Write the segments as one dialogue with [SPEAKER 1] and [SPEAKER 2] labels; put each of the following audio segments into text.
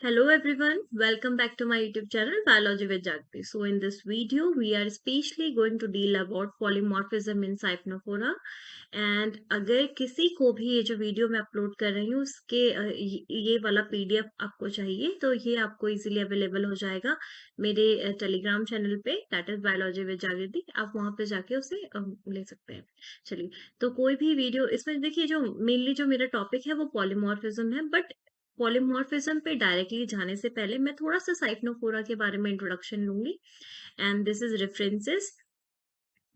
[SPEAKER 1] Hello everyone, welcome back to my YouTube channel Biology with Jagti. So in this video, we are especially going to deal about polymorphism in Siphonophora. And अगर किसी को भी ये जो video मैं upload कर रही हूँ उसके ये वाला पीडीएफ आपको चाहिए तो ये आपको इजीली अवेलेबल हो जाएगा मेरे टेलीग्राम चैनल पे, दैट इज बायोलॉजी विद जागृति। आप वहां पे जाके उसे ले सकते हैं। चलिए, तो कोई भी वीडियो इसमें देखिए, जो मेनली जो मेरा टॉपिक है वो पॉलीमॉर्फिज्म है, बट पॉलीमॉर्फिज्म पे डायरेक्टली जाने से पहले मैं थोड़ा सा साइक्लोफोरा के बारे में इंट्रोडक्शन लूंगी and this is references.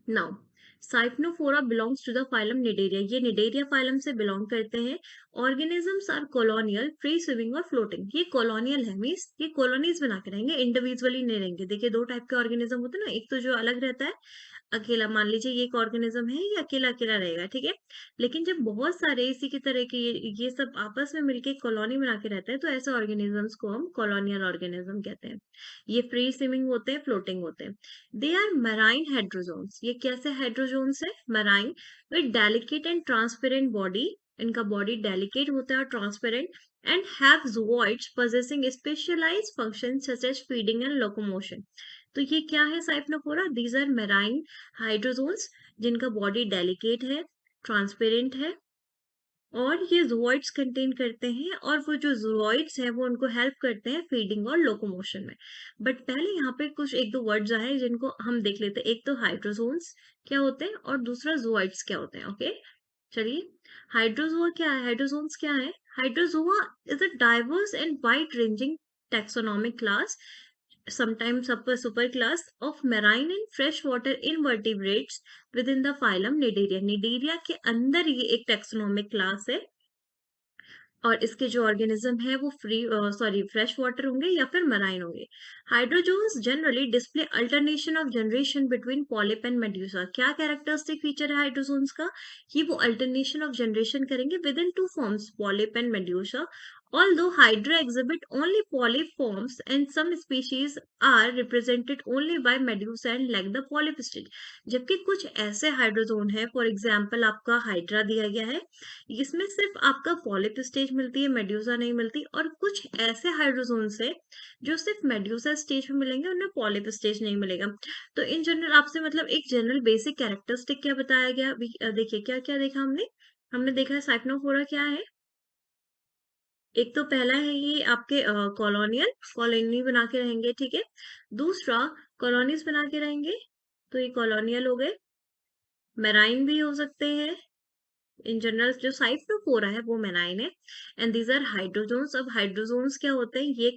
[SPEAKER 1] Now cyclophora belongs to the phylum cnidaria, ये निडेरिया फाइलम से बिलोंग करते हैं। Organisms are colonial, free swimming और फ्लोटिंग। ये कॉलोनियल है, मीन्स ये कॉलोनीज बना के रहेंगे, इंडिविजुअली नहीं रहेंगे। देखिए, दो टाइप के ऑर्गेनिज्म होते हैं ना, एक तो जो अलग रहता है अकेला, मान लीजिए ये एक ऑर्गेनिज्म है, ये अकेला अकेला रहेगा, ठीक है। लेकिन जब बहुत सारे इसी की तरह के ये सब आपस में मिलके कॉलोनी बना के रहते हैं तो ऐसे ऑर्गेनिजम्स को हम कॉलोनियल ऑर्गेनिज्म कहते हैं। ये फ्री स्विमिंग होते हैं, फ्लोटिंग होते हैं। They are marine hydrozoans. ये कैसे हाइड्रोजोन्स है? Marine with delicate and transparent body. इनका बॉडी डेलिकेट होता है और transparent, and have zooids possessing specialized functions such as feeding and locomotion। तो ये क्या है साइक्लोफोरा? दीज आर मेराइन हाइड्रोजोन्स जिनका बॉडी डेलिकेट है, ट्रांसपेरेंट है, और ये जूओइड्स कंटेन करते हैं, और वो जो जूओइड्स है वो उनको हेल्प करते हैं फीडिंग और लोकोमोशन में। बट पहले यहाँ पे कुछ एक दो वर्ड्स आए जिनको हम देख लेते हैं। एक तो हाइड्रोजोन्स क्या होते हैं और दूसरा जूओइड्स क्या होते हैं। ओके, चलिए। हाइड्रोजोआ क्या है? हाइड्रोजोन्स क्या है? Hydrozoa is a diverse and wide ranging taxonomic class, sometimes upper superclass of marine and freshwater invertebrates within the phylum Nidaria। Cnidaria के अंदर ये एक टेक्सोनोमिक क्लास है, और इसके जो ऑर्गेनिज्म है वो फ्रेश वाटर होंगे या फिर मराइन होंगे। Hydrozoans generally display alternation of generation between polyp and medusa. क्या कैरेक्टरिस्टिक फीचर है हाइड्रोजोन्स का? कि वो अल्टरनेशन ऑफ जनरेशन करेंगे with in two forms, polyp and medusa. Although Hydra exhibit only polyp forms and some species are represented only by medusa and lack the polyp stage। जबकि कुछ ऐसे hydrazone है, for example आपका hydra दिया गया है, इसमें सिर्फ आपका पॉलिप स्टेज मिलती है, मेड्यूसा नहीं मिलती। और कुछ ऐसे हाइड्रोजोन्स है जो सिर्फ मेड्यूसा स्टेज में मिलेंगे, उन्हें पॉलिप स्टेज नहीं मिलेगा। तो इन जनरल आपसे मतलब एक जनरल बेसिक कैरेक्टरिस्टिक क्या बताया गया? देखिए क्या क्या देखा हमने। हमने देखा है साइक्लोफोरा क्या है। एक तो पहला है ये आपके कॉलोनियल, कॉलोनी बना के रहेंगे, ठीक है। दूसरा कॉलोनीज बना के रहेंगे, तो ये कॉलोनियल हो गए। मेराइन भी हो सकते हैं। इन जनरल जो साइक्लोफोरा है वो मेनाइन है, एंड दीज आर हाइड्रोजोन्स। अब हाइड्रोजोन्स क्या होते हैं? ये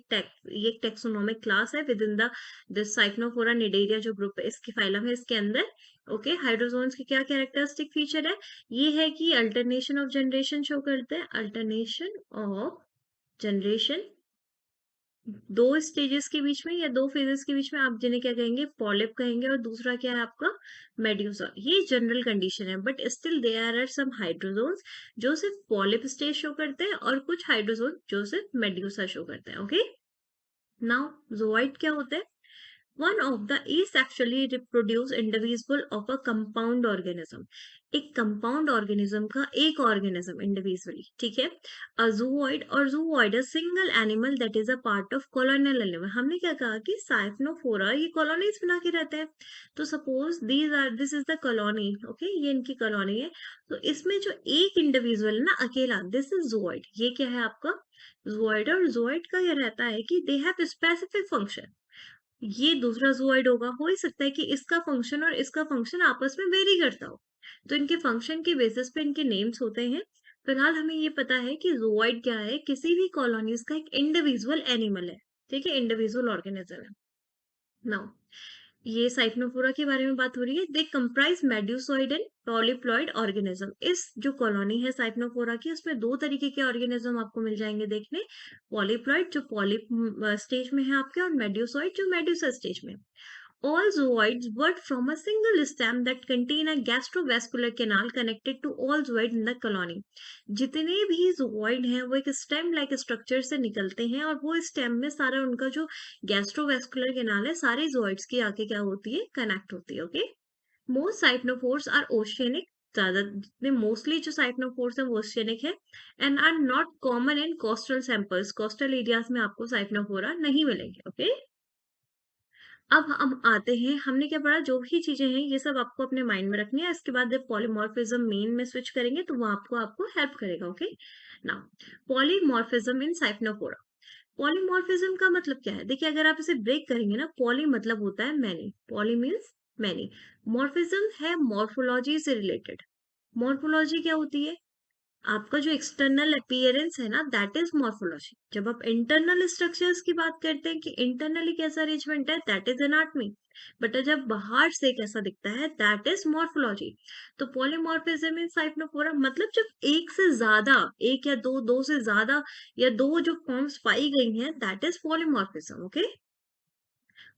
[SPEAKER 1] एक टेक्सोनोमिक क्लास है within the this cyclophora cnidaria, जो ग्रुप है इसके फाइलम है इसके अंदर। ओके, हाइड्रोजोन्स के क्या कैरेक्टरिस्टिक फीचर है? ये है कि अल्टरनेशन ऑफ जनरेशन शो करते हैं, अल्टरनेशन ऑफ जनरेशन दो स्टेजेस के बीच में या दो फेजेस के बीच में, आप जिन्हें क्या कहेंगे? पॉलिप कहेंगे, और दूसरा क्या है आपका? मेड्यूसा। ये जनरल कंडीशन है, but still there are some hydrozoans जो सिर्फ पॉलिप स्टेज शो करते हैं और कुछ हाइड्रोजोन जो सिर्फ मेड्यूसा शो करते हैं। ओके, नाउ ज़ोआइड क्या होते हैं? One of the asexually reproduced individual of a compound organism। एक कंपाउंड ऑर्गेनिज्म का एक ऑर्गेनिज्म इंडिविजुअली, ठीक है। अ जूओइड और zooid a single animal that is a part of colonial animal. हमने क्या कहा कि साइक्लोफोरा ये कॉलोनीज बना के रहते हैं। तो suppose this is the colony, okay, ये इनकी कॉलोनी है। तो इसमें जो एक इंडिविजुअल है ना अकेला, दिस इज जूओइड। ये क्या है आपका? जूओइड। और जूओइड का ये रहता है कि दे हैव स्पेसिफिक फंक्शन। ये दूसरा जूआइड होगा, हो ही सकता है कि इसका फंक्शन और इसका फंक्शन आपस में वेरी करता हो, तो इनके फंक्शन के बेसिस पे इनके नेम्स होते हैं। फिलहाल हमें ये पता है कि जूआइड क्या है? किसी भी कॉलोनीज का एक इंडिविजुअल एनिमल है, ठीक है, इंडिविजुअल ऑर्गेनिज्म है। नाउ ये साइक्लोफोरा के बारे में बात हो रही है। They comprise medusoid and polyploid organism. इस जो कॉलोनी है साइक्लोफोरा की, उसमें दो तरीके के ऑर्गेनिज्म आपको मिल जाएंगे देखने। पॉलीप्लॉइड जो पॉलिप स्टेज में है आपके, और मेड्यूसॉइड जो मेड्यूसा स्टेज में। All zooids bud from a single stem that contain a gastrovascular canal connected to all zooids in the colony। जितने भी zooid हैं वो एक स्टेम लाइक स्ट्रक्चर से निकलते हैं, और वो स्टेम में सारा उनका जो गैस्ट्रोवेस्कुलर कैनाल है सारे zooids की आके क्या होती है? कनेक्ट होती है। Okay, most cyanophores are oceanic। ज्यादा जितने मोस्टली जो साइक्लोपोर्स है वो ओशियनिक है and are not common in coastal samples. Coastal areas में आपको साइक्लोपोरा नहीं मिलेंगे। ओके, अब हम आते हैं, हमने क्या पढ़ा, जो भी चीजें हैं ये सब आपको अपने माइंड में रखनी है। इसके बाद जब पॉलीमॉर्फिज्म मेन में स्विच करेंगे तो वो आपको आपको हेल्प करेगा। Okay, now polymorphism in cyclophora. Polymorphism का मतलब क्या है? देखिए, अगर आप इसे ब्रेक करेंगे ना, पॉली मतलब होता है many, poly means many, morphism है मॉर्फोलॉजी से रिलेटेड। मॉर्फोलॉजी क्या होती है? आपका जो एक्सटर्नल अपीयरेंस है ना, दैट इज मॉर्फोलॉजी। जब आप इंटरनल स्ट्रक्चर्स की बात करते हैं कि इंटरनली कैसा अरेंजमेंट है, दैट इज एनाटॉमी। बट जब बाहर से कैसा दिखता है, दैट इज मॉर्फोलॉजी। तो पॉलीमॉर्फिज्म इन साइक्लोपोरा मतलब जब एक से ज्यादा, एक या दो, दो से ज्यादा या दो जो फॉर्म्स पाई गई हैं, that is polymorphism. Okay,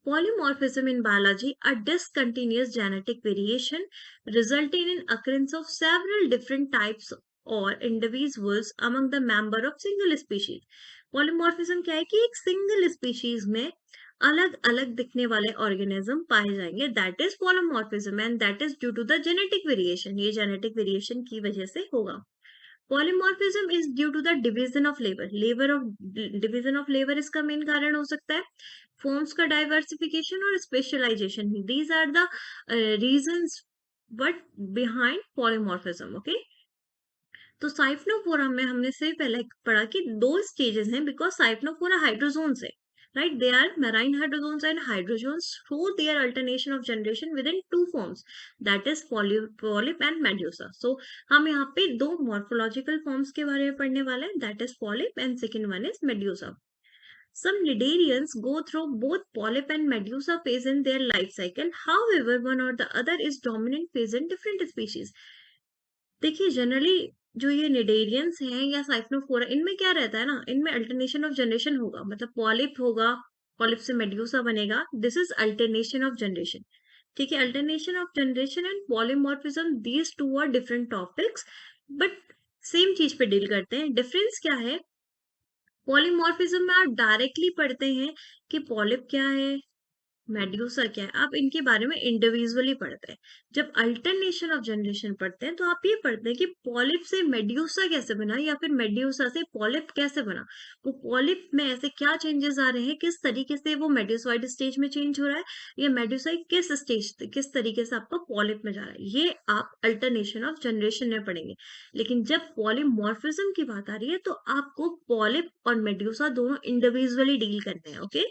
[SPEAKER 1] polymorphism in biology, a discontinuous genetic variation resulting in occurrence of several different types or individuals among the member of single species. Polymorphism क्या है कि एक single species में अलग अलग दिखने वाले ऑर्गेनिज्म पाए जाएंगे, that is polymorphism and that is due to the genetic variation. ये जेनेटिक वेरिएशन की वजह से होगा। Polymorphism is due to the division of labour. Division of labour इसका मेन कारण हो सकता है। फॉर्म्स का डाइवर्सिफिकेशन और specialisation, these are the reasons but behind polymorphism. Okay, तो साइफनोफोरा में हमने से पहले पढ़ा कि दो स्टेजेस हैं, बिकॉज साइफनोफोरा हाइड्रोजोन्स है, right? They are marine hydrozoans and hydrozoans through their alternation of generation within two forms, that is polyp and medusa. So हम यहाँ पे दो मॉर्फोलॉजिकल फॉर्म्स के बारे में पढ़ने वाले हैं, that is polyp and second one is medusa. Some cnidarians go through both polyp and medusa phase in their life cycle. However, one or the other is dominant phase in different species. देखिए, generally जो ये cnidarians हैं या साइक्लोफोरा, इनमें क्या रहता है ना, इनमें अल्टरनेशन ऑफ जनरेशन होगा, मतलब पॉलिप होगा, पॉलिप से मेड्यूसा बनेगा, this is alternation of generation. ठीक है, alternation of generation and polymorphism, these two are different topics, but same चीज पे डील करते हैं। डिफरेंस क्या है? पॉलीमॉर्फिज्म में आप डायरेक्टली पढ़ते हैं कि पॉलिप क्या है, मेड्यूसा क्या है, आप इनके बारे में इंडिविजुअली पढ़ते हैं। जब अल्टरनेशन ऑफ जनरेशन पढ़ते हैं तो आप ये पढ़ते हैं कि पॉलिप से मेड्यूसा कैसे बना या फिर मेड्यूसा से पॉलिप कैसे बना। वो पॉलिप में ऐसे क्या चेंजेस आ रहे हैं, किस तरीके से वो मेड्यूसॉइड स्टेज में चेंज हो रहा है, या मेड्यूसॉइड किस स्टेज किस तरीके से आपका पॉलिप में जा रहा है, ये आप अल्टरनेशन ऑफ जनरेशन में पढ़ेंगे। लेकिन जब पॉलीमॉर्फिज्म की बात आ रही है तो आपको पॉलिप और मेड्यूसा दोनों इंडिविजुअली डील करने हैं। ओके,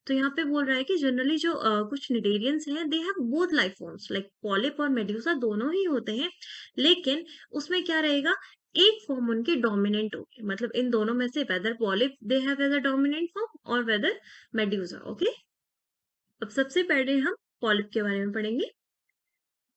[SPEAKER 1] तो यहाँ पे बोल रहा है कि जनरली जो कुछ निडेरियंस हैं, they have both life forms, like polyp और मेड्यूसा दोनों ही होते हैं, लेकिन उसमें क्या रहेगा, एक फॉर्म उनकी डोमिनेंट होगी, मतलब इन दोनों में से whether polyp they have as a dominant form और वेदर मेड्यूसा। ओके, अब सबसे पहले हम पॉलिप के बारे में पढ़ेंगे।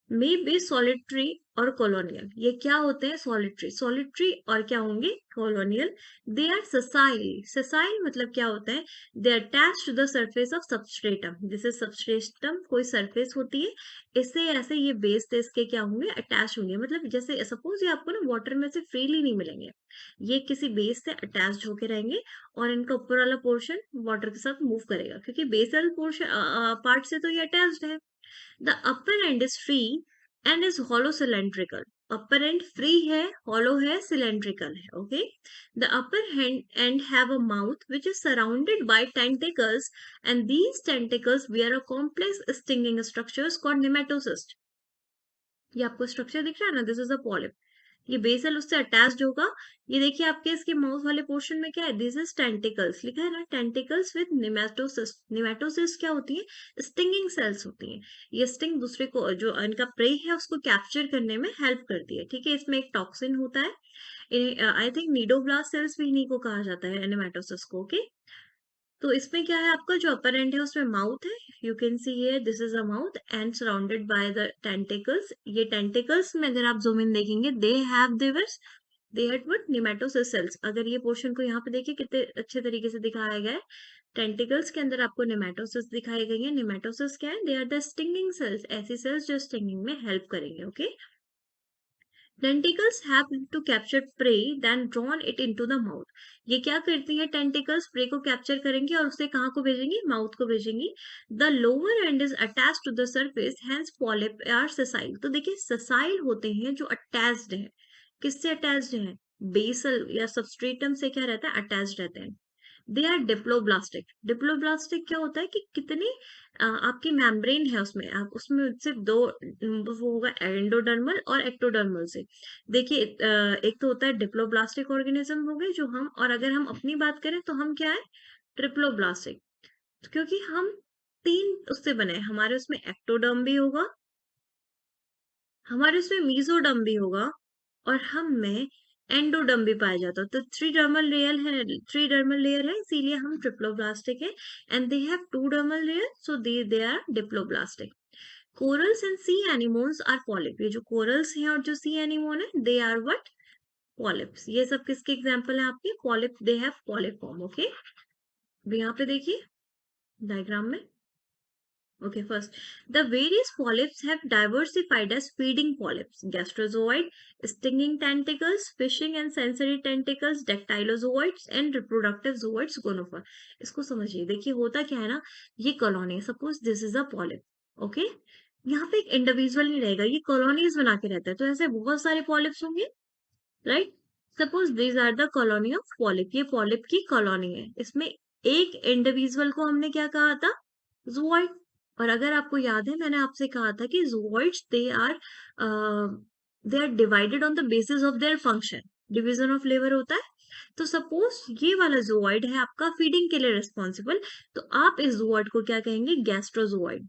[SPEAKER 1] मे बी सॉलिटरी और कॉलोनियल। ये क्या होते हैं? सॉलिटरी, सॉलिटरी और क्या होंगे? कॉलोनियल। They are ससाइल। ससाइल मतलब क्या होता है? They attach to the surface of substratum. जैसे सबस्ट्रेटम कोई सरफेस होती है, इससे ऐसे ये बेस थे इसके क्या होंगे? अटैच होंगे। मतलब जैसे सपोज ये आपको ना वाटर में से फ्रीली नहीं मिलेंगे, ये किसी बेस से अटैच होके रहेंगे और इनका ऊपर वाला पोर्शन वाटर के साथ मूव करेगा, क्योंकि बेसल पोर्शन पार्ट से तो ये अटैच्ड है। The upper end is free and is hollow cylindrical. Upper end free है, hollow है, cylindrical है. Okay. The upper end have a mouth which is surrounded by tentacles, and these tentacles bear a complex stinging structures called nematocyst. ये आपको structure दिख रहा है ना, this is a polyp. ये बेसल उससे अटैच्ड होगा। ये देखिए आपके इसके माउथ वाले पोर्शन में क्या है, दिस इज टेंटिकल्स लिखा है ना, टेंटिकल्स विद निमेटोसिस्ट। निमेटोसिस्ट क्या होती है? स्टिंगिंग सेल्स होती हैं। ये स्टिंग दूसरे को, जो इनका प्रे है उसको कैप्चर करने में हेल्प करती है। ठीक है, इसमें एक टॉक्सिन होता है, आई थिंक नीडोब्लास्ट सेल्स भी इन्हीं को कहा जाता है, निमेटोसिस्ट को। ओके, तो इसमें क्या है, आपका जो अपर एंड है उसमें माउथ है, you can see here this is a mouth and surrounded by the tentacles. ये टेंटिकल्स में अगर आप जूम इन देखेंगे, दे हैव देवर्स they had what? Nematocyst cells. अगर ये पोर्शन को यहाँ पे देखिए कितने अच्छे तरीके से दिखाया गया है, टेंटिकल्स के अंदर आपको नेमेटोसिस दिखाई गई है। नेमेटोसिस क्या है? They are the stinging cells, ऐसी सेल्स जो स्टिंगिंग में हेल्प करेंगे। Okay, tentacles have to capture prey then drawn it into the mouth. ये क्या करती है, टेंटिकल्स प्रे को कैप्चर करेंगी और उसे कहाँ को भेजेंगी, माउथ को भेजेंगी। The lower end is attached to the surface, hence polyp are sessile. तो देखिए ससाइल होते हैं जो अटैच्ड है, किससे अटैच्ड है, बेसल या सबस्ट्रेटम से क्या रहता है, अटैच्ड रहते हैं। They are diploblastic. डिप्लोब्लास्टिक क्या होता है कि कितने आपकी मेम्ब्रेन है उसमें, आप उसमें सिर्फ दो वो होगा, एंडोडर्मल और एक्टोडर्मल से। देखिए एक तो होता है डिप्लोब्लास्टिक ऑर्गेनिज्म हो गए जो हम, और अगर हम अपनी बात करें तो हम क्या है, ट्रिप्लोब्लास्टिक। क्योंकि हम तीन उससे बने हैं, हमारे उसमें एक्टोडर्म भी होगा, हमारे उसमें मीजोडर्म भी होगा, और हम में एंडोडर्म भी पाया जाता है। तो थ्री डर्मल लेयर है, इसीलिए हम ट्रिप्लोब्लास्टिक है। And they have two dermal layer, so they are diploblastic. Corals and sea anemones are polyp. ये जो कोरल्स हैं और जो सी एनिमोन है, दे आर व्हाट, पॉलिप्स। ये सब किसके एग्जांपल है आपके, polyp, they have polyp form. Okay, यहाँ पे देखिए डायग्राम में। Okay, first, the various polyps have diversified as feeding polyps, gastrozoid, stinging tentacles, fishing and sensory tentacles, dactylozoids and reproductive zooids, gonophore. इसको समझिए, देखिए होता क्या है ना, ये कॉलोनी है, suppose this is a polyp, okay. यहाँ पे एक इंडिविजुअल नहीं रहेगा, ये कॉलोनीज बना के रहता है, तो ऐसे बहुत सारे पॉलिप्स होंगे, right. Suppose these are the colony of polyp, ये पॉलिप की कॉलोनी है, इसमें एक इंडिविजुअल को हमने क्या कहा था, जूऑइड। और अगर आपको याद है, मैंने आपसे कहा था कि zooids they are divided on the basis of their function, division of labour होता है। तो सपोज ये वाला जूऑइड है आपका फीडिंग के लिए रिस्पॉन्सिबल, तो आप इस जूऑइड को क्या कहेंगे, गैस्ट्रोजोइड।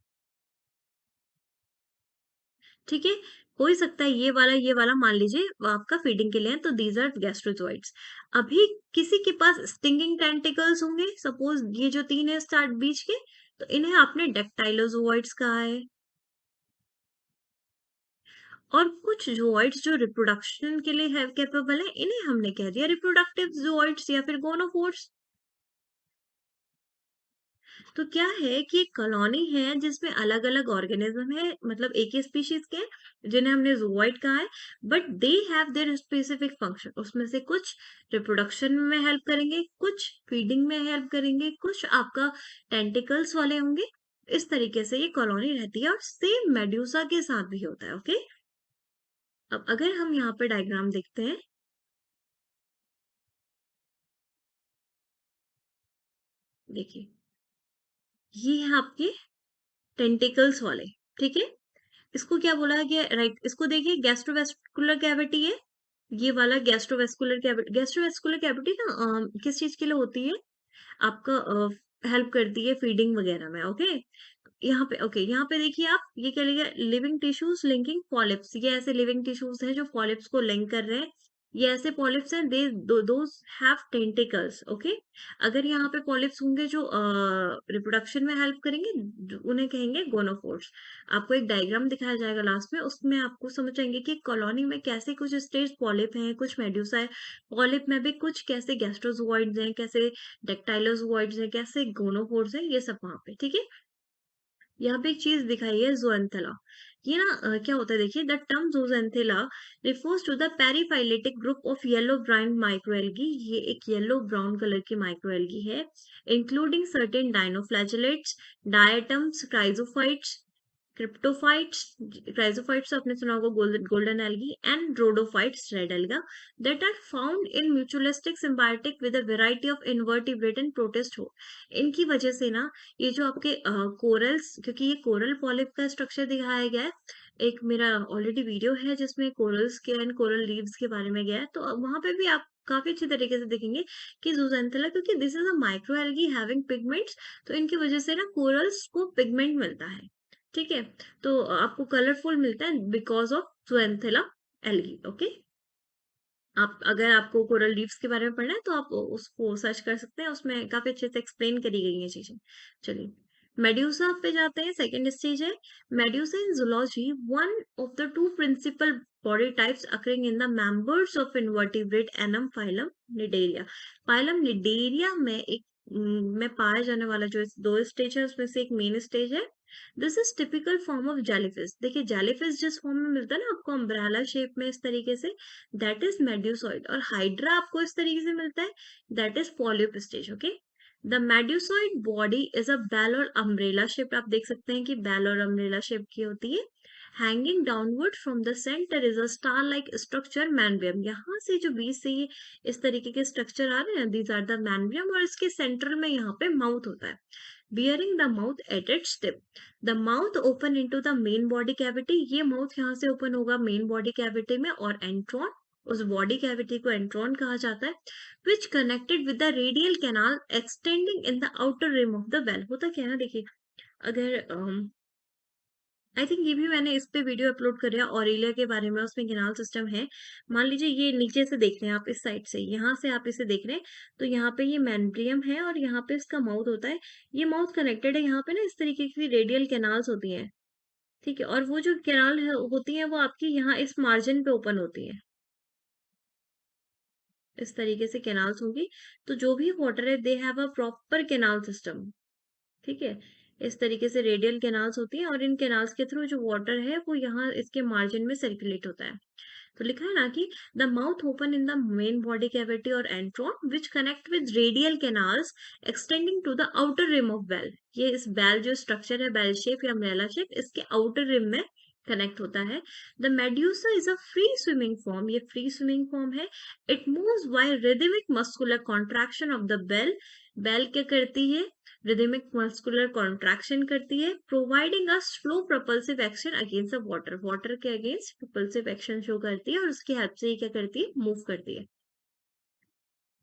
[SPEAKER 1] ठीक है, हो ही सकता है ये वाला मान लीजिए वो आपका फीडिंग के लिए है, तो दीज आर गैस्ट्रोजोइड्स। अभी किसी के पास स्टिंगिंग टेंटिकल्स होंगे, सपोज ये जो तीन है स्टार्ट बीच के, तो इन्हें आपने डेक्टाइलोजोइड्स कहा है। और कुछ जूओइड्स जो रिप्रोडक्शन के लिए है कैपेबल है, इन्हें हमने कह दिया रिप्रोडक्टिव जूओइड्स या फिर गोनोफोर्स। तो क्या है कि एक कॉलोनी है जिसमें अलग अलग ऑर्गेनिज्म है, मतलब एक ही स्पीशीज के हैं, जिन्हें हमने जूओइड कहा है। But they have there specific function, उसमें से कुछ रिप्रोडक्शन में हेल्प करेंगे, कुछ फीडिंग में हेल्प करेंगे, कुछ आपका टेंटिकल्स वाले होंगे। इस तरीके से ये कॉलोनी रहती है, और सेम मेड्यूसा के साथ भी होता है। ओके, अब अगर हम यहाँ पे डायग्राम देखते हैं, देखिए ये है आपके टेंटिकल्स वाले, ठीक है। इसको क्या बोला गया, राइट, इसको देखिए गैस्ट्रोवेस्कुलर कैविटी है, ये वाला गैस्ट्रोवेस्कुलर कैविटी। गैस्ट्रोवेस्कुलर कैविटी ना किस चीज के लिए होती है, आपका हेल्प करती है फीडिंग वगैरह में। ओके, यहाँ पे ओके, यहाँ पे देखिए आप, ये क्या लिखा है, लिविंग टिश्यूज लिंकिंग पॉलिप्स। ये ऐसे लिविंग टिश्यूज हैं जो पॉलिप्स को लिंक कर रहे हैं, ये ऐसे पॉलिप्स हैं, दे दोज हैव टेंटिकल्स। ओके, अगर यहाँ पे पॉलिप्स होंगे जो रिप्रोडक्शन में हेल्प करेंगे, उन्हें कहेंगे गोनोफोर्स। आपको एक डायग्राम दिखाया जाएगा लास्ट में, उसमें आपको समझ आएंगे कि कॉलोनी में कैसे कुछ स्टेज पॉलिप हैं, कुछ मेड्यूसा है, पॉलिप में भी कुछ कैसे गैस्ट्रोजोइड्स हैं, कैसे डेक्टाइलोजोइड्स हैं, कैसे गोनोफोर्स हैं, ये सब वहां पे, ठीक है। यहाँ पे एक चीज दिखाई है, जोएंथेला। ये ना क्या होता है, देखिए the term zooxanthella refers to the paraphyletic group of yellow brown microalgae. ये एक येलो ब्राउन कलर की माइक्रोएल्गी है, including certain dinoflagellates, diatoms, chrysophytes, cryptophytes. Chrysophytes आपने सुना होगा, golden algae, and rhodophytes, red alga, that are found in mutualistic symbiotic with a variety of invertebrate and protist हो। इनकी वजह से ना ये जो आपके कोरल्स, क्योंकि ये कोरल पॉलिप का स्ट्रक्चर दिखाया गया है, एक मेरा ऑलरेडी वीडियो है जिसमें कोरल्स के एंड कोरल लीव्स के बारे में गया है, तो वहां पे भी आप काफी अच्छी तरीके से देखेंगे कि जूजेंथेला, क्योंकि this is a micro algae having pigments, तो इनकी वजह से ना कोरल्स को पिगमेंट मिलता है, ठीक है। तो आपको कलरफुल मिलता है बिकॉज ऑफ जूएंथेला एल्गी। ओके, आप अगर आपको कोरल रीफ्स के बारे में पढ़ना है तो आप उसको सर्च कर सकते हैं, उसमें काफी अच्छे से एक्सप्लेन करी गई है चीजें। चलिए मेड्यूसा पे जाते हैं, सेकेंड स्टेज है medusa in zoology, one of the two principal body types occurring in the members of invertebrate animal phylum Cnidaria. Phylum Cnidaria में एक में पाया जाने वाला जो दो स्टेज है, उसमें से एक मेन स्टेज है this is typical form of jellyfish. देखिए जेलीफिश जिस फॉर्म में मिलता है ना आपको अम्ब्रेला शेप में इस तरीके से, दैट इज मेड्यूसॉइड। और हाइड्रा आपको इस तरीके से मिलता है, that is polyp stage. Okay, the medusoid body is a bell और अम्ब्रेला शेप। आप देख सकते हैं कि बेल और अम्ब्रेला शेप की होती है। Hanging downward from the centre is a star like structure मैनवियम। यहाँ से जो बीच से ये इस तरीके के स्ट्रक्चर आ रहे हैं, दीज आर द मैनवियम, और इसके सेंटर में यहाँ पे माउथ होता है, bearing the mouth at its tip. The mouth open into the main body cavity. ये माउथ यहाँ से ओपन होगा मेन बॉडी कैविटी में, और एंट्रॉन, उस बॉडी कैविटी को एंट्रॉन कहा जाता है, which connected with the radial canal extending in the outer rim of the bell. होता क्या है ना, देखिए अगर आई थिंक ये भी मैंने इस पे वीडियो अपलोड कर दिया ऑरेलिया के बारे में, उसमें कैनाल सिस्टम है। मान लीजिए ये नीचे से देख रहे हैं आप, इस साइड से, यहाँ से आप इसे देख रहे हैं, तो यहाँ पे ये मेम्ब्रियम है और यहाँ पे इसका माउथ होता है। ये माउथ कनेक्टेड है यहाँ पे ना, इस तरीके की रेडियल कैनाल्स होती हैं, ठीक है। और वो जो कैनाल होती है वो आपकी यहाँ इस मार्जिन पे ओपन होती है, इस तरीके से कैनाल्स होंगी। तो जो भी वाटर है they have a proper canal system, ठीक है। इस तरीके से रेडियल कैनाल्स होती हैं, और इन कैनाल्स के थ्रू जो वाटर है वो यहाँ इसके मार्जिन में सर्कुलेट होता है। तो लिखा है ना कि the mouth open in the main body cavity और enteron which connect with radial canals extending to the outer rim of bell. ये इस बेल जो स्ट्रक्चर है, बेल शेप या अम्ब्रेला शेप, इसके आउटर रिम में कनेक्ट होता है। The medusa is a free swimming form. ये फ्री स्विमिंग फॉर्म है। It moves by rhythmic muscular contraction of the bell. Bell क्या करती है, रिदमिक मस्कुलर कॉन्ट्रैक्शन करती है, providing a slow propulsive action against the water. Water के against propulsive action show करती है, और उसकी हेल्प से ये क्या करती है, मूव करती है।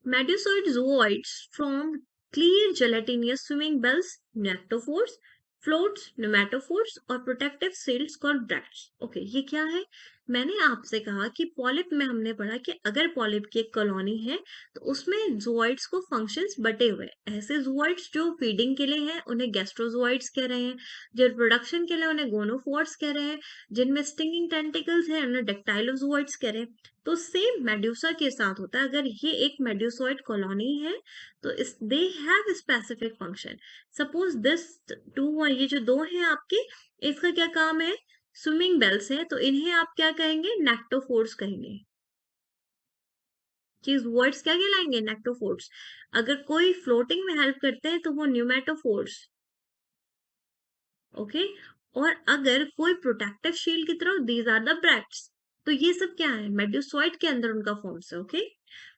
[SPEAKER 1] Medusoid zooids form clear gelatinous swimming bells, nectophores, floats, pneumatophores और protective seals called bracts. Okay, ये क्या है? मैंने आपसे कहा कि पॉलिप में हमने पढ़ा कि अगर पॉलिप की एक कॉलोनी है तो उसमें जूआइड्स को फंक्शंस बटे हुए हैं। ऐसे जूआइड्स जो फीडिंग के लिए हैं उन्हें गैस्ट्रोजोइड्स कह रहे हैं, जो रिप्रोडक्शन के लिए उन्हें गोनोफोर्स कह रहे हैं, जिनमें स्टिंगिंग टेंटिकल्स हैं उन्हें डेक्टाइलोजोइड्स कह रहे हैं। तो सेम मेड्यूसा के साथ होता है। अगर ये एक मेड्यूसॉइड कॉलोनी है तो इस they have specific function. Suppose this two, ये जो दो हैं आपके, इसका क्या काम है, स्विमिंग बेल्स है, तो इन्हें आप क्या कहेंगे, नेक्टोफोर्स कहेंगे। चीज वर्ड्स क्या कहलाएंगे, नेक्टोफोर्स। अगर कोई फ्लोटिंग में हेल्प करते हैं तो वो न्यूमेटोफोर्स। ओके, और अगर कोई प्रोटेक्टिव शील्ड की तरह, दीज आर द ब्रैक्ट्स। तो ये सब क्या है, मेड्यूसॉइड के अंदर उनका फॉर्म्स है। Okay,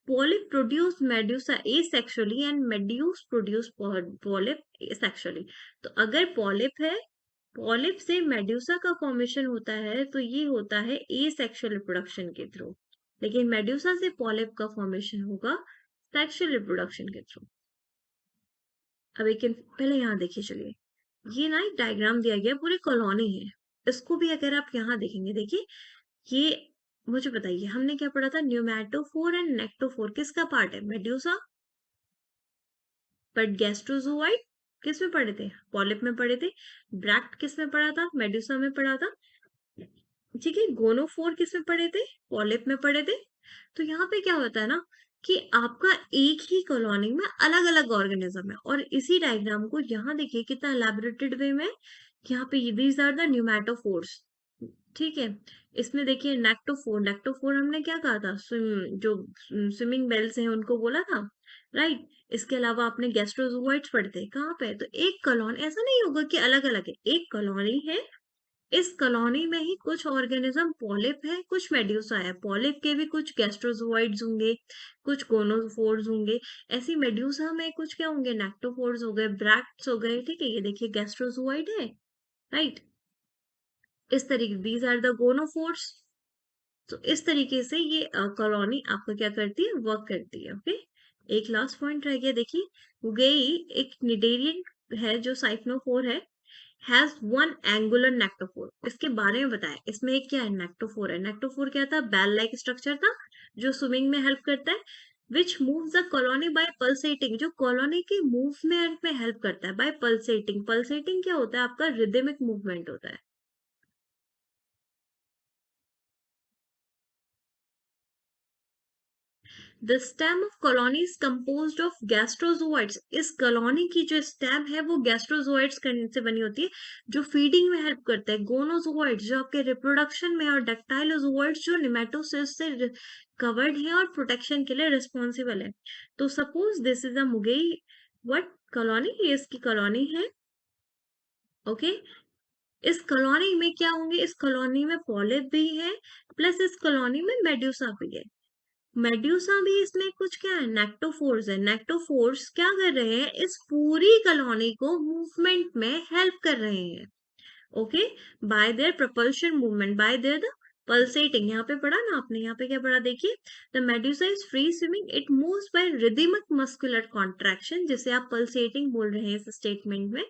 [SPEAKER 1] polyp produce medusa asexually and medusa produce polyp sexually। तो अगर पॉलिप है, पॉलिप से मेड्यूसा का फॉर्मेशन होता है तो ये होता है एसेक्सुअल रिप्रोडक्शन के थ्रू, लेकिन मेड्यूसा से पॉलिप का फॉर्मेशन होगा सेक्सुअल रिप्रोडक्शन के थ्रू। अब एक पहले यहाँ देखिए, चलिए ये ना एक डायग्राम दिया गया, पूरी कॉलोनी है। इसको भी अगर आप यहाँ देखेंगे, देखिए ये, मुझे बताइए हमने क्या पढ़ा था, न्यूमेटोफोर एंड नेक्टोफोर किसका पार्ट है, मेड्यूसा। बट गैस्ट्रोजोआइड किस में पढ़े थे, पॉलिप में पढ़े थे। ब्रैक्ट किस में पढ़ा था, मेडुसा में पढ़ा था, ठीक है। गोनोफोर किस में पढ़े थे, पॉलिप में पढ़े थे। तो यहाँ पे क्या होता है ना कि आपका एक ही कॉलोनी में अलग अलग ऑर्गेनिज्म है, और इसी डायग्राम को यहाँ देखिए कितना एलैबोरेटेड वे में, यहाँ पे दीज आर द न्यूमेटोफोर्स, ठीक है। इसमें देखिए नेक्टोफोर, नेक्टोफोर हमने क्या कहा था, जो स्विमिंग बेल्स हैं उनको बोला था, राइट। इसके अलावा आपने गैस्ट्रोजोइड्स पढ़े थे, कहाँ पे, तो एक कॉलोनी, ऐसा नहीं होगा कि अलग अलग है, एक कॉलोनी है। इस कॉलोनी में ही कुछ ऑर्गेनिज्म पॉलिप है, कुछ मेड्यूसा है। पॉलिप के भी कुछ गैस्ट्रोजोइड्स होंगे, कुछ गोनोफोर्स होंगे। ऐसी मेड्यूसा में कुछ क्या होंगे, नेक्टोफोर्स हो गए, ब्रैक्ट्स हो गए, ठीक है। ये देखिए गैस्ट्रोजोइड है, राइट। इस तरीके, दीज आर द गोनोफोर्स। तो इस तरीके से ये कॉलोनी आपको क्या करती है, वर्क करती है। ओके, एक लास्ट पॉइंट रह गया, देखिए गई एक निडेरियन है जो साइक्नोफोर है, हैज वन एंगुलर नेक्टोफोर। इसके बारे में बताया, इसमें एक क्या है, नेक्टोफोर है। नेक्टोफोर क्या था, बेल लाइक स्ट्रक्चर था जो स्विमिंग में हेल्प करता है, which moves the colony by pulsating, जो कॉलोनी की मूवमेंट में हेल्प करता है बाय पल्सेटिंग। पल्सेटिंग क्या होता है, आपका रिदमिक मूवमेंट होता है। The stem of colony is composed of gastrozooids. इस कॉलोनी की जो स्टेम है वो गैस्ट्रोजोइट्स से बनी होती है, जो फीडिंग में हेल्प करते हैं। गोनोजोइट्स जो आपके रिप्रोडक्शन में, और डेक्टाइलोजोइट्स जो निमेटोसिस से कवर्ड है और प्रोटेक्शन के लिए रिस्पॉन्सिबल है। तो सपोज दिस इज अ मुगई व्हाट कॉलोनी, ये इसकी कॉलोनी है। ओके, इस कॉलोनी में क्या होंगे, इस कॉलोनी में पॉलिप भी है, प्लस इस कॉलोनी में मेड्यूसा भी है। मेड्यूसा भी इसमें कुछ क्या है, नेक्टोफोर्स है। नेक्टोफोर्स क्या कर रहे हैं, इस पूरी कॉलोनी को मूवमेंट में हेल्प कर रहे हैं। Okay, bye there propulsion movement, bye there the pulsating. यहाँ पे पढ़ा ना आपने, यहाँ पे क्या पढ़ा देखिए, the medusa is free swimming, it moves by rhythmic muscular contraction, जिसे आप पल्सेटिंग बोल रहे हैं इस स्टेटमेंट में।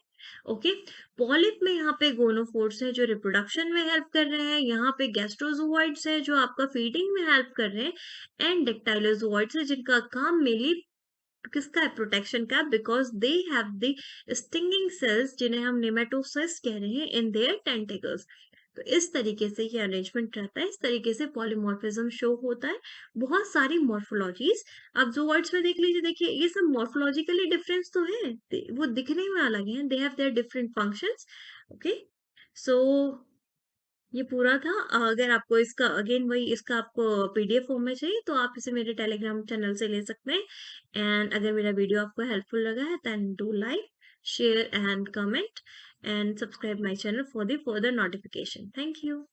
[SPEAKER 1] ओके, पॉलिप में यहाँ पे गोनोफोर्स है जो रिप्रोडक्शन में हेल्प कर रहे हैं, यहाँ पे गैस्ट्रोजोइड्स है जो आपका फीडिंग में हेल्प कर रहे हैं, एंड डेक्टाइलोजोइड्स है जिनका काम मेनली किसका है, प्रोटेक्शन का, because they have the stinging sales जिन्हें हम नेमेटोसिस कह रहे हैं इन देयर टेंटिकल्स। तो इस तरीके से ये अरेंजमेंट रहता है, इस तरीके से पॉलीमॉर्फिज्म शो होता है। बहुत सारी मॉर्फोलॉजीज आप जो वर्ड्स में देख लीजिए, देखिए ये सब मॉर्फोलॉजिकली डिफरेंस तो है, वो दिखने में अलग है, they have their different functions. Okay, so ये पूरा था। अगर आपको इसका अगेन वही इसका आपको पीडीएफ फॉर्म में चाहिए तो आप इसे मेरे टेलीग्राम चैनल से ले सकते हैं। एंड अगर मेरा वीडियो आपको हेल्पफुल लगा है then do like, share and comment, and subscribe my channel for the further notification. Thank you.